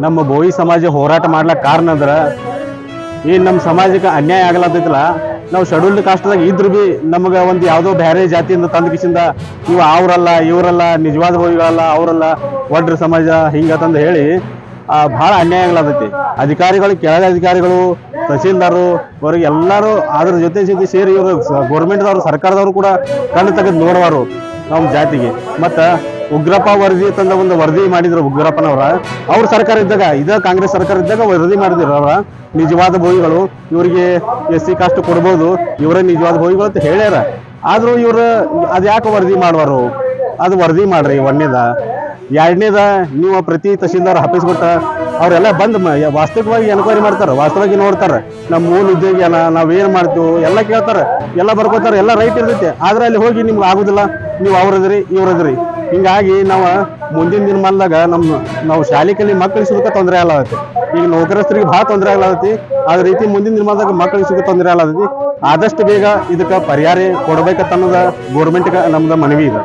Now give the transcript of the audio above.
ನಮ್ಮ ಬೋಯಿ ಸಮಾಜ ಹೋರಾಟ ಮಾಡ್ಲಿಕ್ಕೆ ಕಾರಣ ಅಂದ್ರೆ ಏನು ನಮ್ಮ ಸಮಾಜಕ್ಕೆ ಅನ್ಯಾಯ ಆಗಲತ್ತೈತಲ್ಲ. ನಾವು ಶೆಡ್ಯೂಲ್ಡ್ ಕಾಸ್ಟ್ದಾಗ ಇದ್ರು ಬಿ ನಮಗೆ ಒಂದು ಯಾವುದೋ ಬೇರೆ ಜಾತಿಯಿಂದ ತಂದ ಕಿಸಿಂದ ಇವು ಅವರಲ್ಲ ಇವರಲ್ಲ ನಿಜವಾದ ಬೋಯಿಗಳಲ್ಲ ಅವರಲ್ಲ ಒಡ್ರ ಸಮಾಜ ಹಿಂಗತಂದು ಹೇಳಿ ಭಾಳ ಅನ್ಯಾಯ ಆಗ್ಲತ್ತೈತಿ. ಅಧಿಕಾರಿಗಳು ಕೆಳಗೆ ಅಧಿಕಾರಿಗಳು ತಹಸೀಲ್ದಾರು ಅವ್ರಿಗೆ ಎಲ್ಲರೂ ಅದ್ರ ಜೊತೆ ಸೇರಿ ಇವರು ಗೌರ್ಮೆಂಟ್ದವರು ಸರ್ಕಾರದವರು ಕೂಡ ಕಣ್ಣು ತೆಗೆದು ನೋಡುವರು ನಮ್ಮ ಜಾತಿಗೆ. ಮತ್ತು ಉಗ್ರಪ್ಪ ವರದಿ ತಂದ ಒಂದು ವರದಿ ಮಾಡಿದ್ರು ಉಗ್ರಪ್ಪನವರ. ಅವ್ರ ಸರ್ಕಾರ ಇದ್ದಾಗ ಕಾಂಗ್ರೆಸ್ ಸರ್ಕಾರ ಇದ್ದಾಗ ವರದಿ ಮಾಡಿದ್ರು ಅವರ ನಿಜವಾದ ಬೋಯಿಗಳು ಇವರಿಗೆ SC ಕಾಸ್ಟ್ ಕೊಡ್ಬೋದು, ಇವರೇ ನಿಜವಾದ ಬೋಯಿಗಳು ಅಂತ ಹೇಳ್ಯಾರ. ಆದರೂ ಇವರು ಅದ್ಯಾಕೆ ವರದಿ ಮಾಡುವರು? ಅದು ವರದಿ ಮಾಡ್ರಿ ಒಂದನೇದ. ಎರಡನೇದ ನೀವು ಪ್ರತಿ ತಹಸೀಲ್ದಾರ್ ಆಫೀಸ್ ಕೊಟ್ಟ ಅವರೆಲ್ಲ ಬಂದು ವಾಸ್ತವಿಕವಾಗಿ ಎನ್ಕ್ವೈರಿ ಮಾಡ್ತಾರೆ, ವಾಸ್ತವವಾಗಿ ನೋಡ್ತಾರೆ ನಮ್ಮ ಮೂಲ ಉದ್ಯೋಗ ಏನ, ನಾವೇನು ಮಾಡ್ತೀವಿ ಎಲ್ಲ ಕೇಳ್ತಾರೆ, ಎಲ್ಲ ಬರ್ಕೋತಾರೆ, ಎಲ್ಲ ರೈಟ್ ಇರ್ತೈತೆ. ಆದ್ರೆ ಅಲ್ಲಿ ಹೋಗಿ ನಿಮ್ಗೆ ಆಗೋದಿಲ್ಲ, ನೀವು ಅವ್ರದ್ರಿ ಇವ್ರದ್ರಿ. ಹಿಂಗಾಗಿ ನಾವು ಮುಂದಿನ ದಿನಮಾನದಾಗ ನಾವು ಶಾಲೆ ಕಲಿ ಮಕ್ಕಳಿಗೆ ಸುಖ ತೊಂದರೆ ಆಗತ್ತೆ. ಈಗ ನೌಕರಸ್ಥರಿಗೆ ಭಾಳ ತೊಂದರೆ ಆಗ್ಲತ್ತೈತಿ. ಅದೇ ರೀತಿ ಮುಂದಿನ ದಿನಮಾನದಾಗ ಮಕ್ಕಳಿಗೆ ಸುಖ ತೊಂದರೆ ಆಗತ್ತೈತಿ. ಆದಷ್ಟು ಬೇಗ ಇದಕ್ಕೆ ಪರಿಹಾರ ಕೊಡ್ಬೇಕಂತ ಅನ್ನೋದು ಗೌರ್ಮೆಂಟ್ಗೆ ನಮ್ದು ಮನವಿ ಇದೆ.